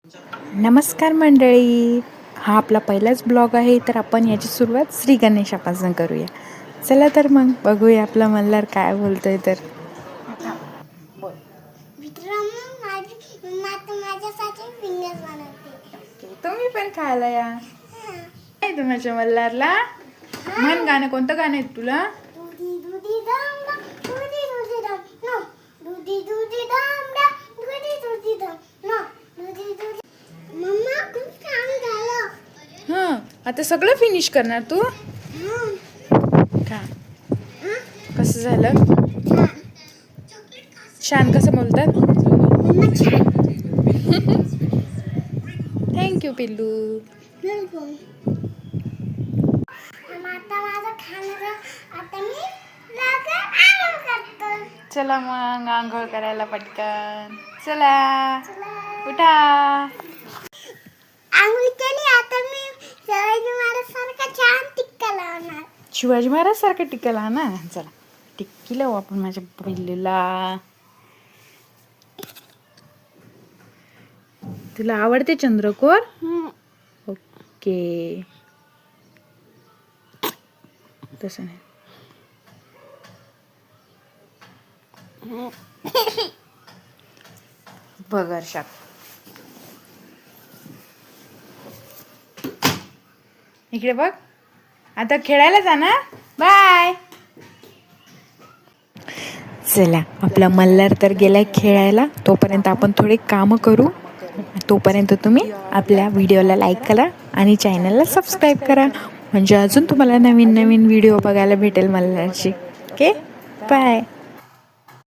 नमस्कार मंडळी, हा आपला पहिलाच ब्लॉग आहे, तर आपण याची सुरुवात श्री गणेशापासून करूया. चला तर मग बघूया आपला मल्हार काय बोलतोय. तर तुम्ही पण खायला या. नाही तुमच्या मल्हारला म्हण गाणं. कोणतं गाणं आहे तुला? आता सगळं फिनिश करणार तू का? कसं झालं? छान. कसं बोलतात? थँक्यू पिल्लू. चला मग आंघोळ करायला पटकन. चला उठा. शिवाजी महाराज सारखा टिक्का लावा ना. चला टिक्की लावू आपण माझ्या पिल्लूला. तुला आवडते चंद्रकोर? ओके. तसं नाही. बगर शाक. इकडे बघ. आता खेळायला जा ना. बाय. चला आपला मल्हार तर गेलाय खेळायला. तोपर्यंत आपण थोडे कामं करू. तोपर्यंत तुम्ही आपल्या व्हिडिओला लाईक करा आणि चॅनलला सबस्क्राईब करा, म्हणजे अजून तुम्हाला नवीन नवीन व्हिडिओ बघायला भेटेल मल्हारची. Okay bye.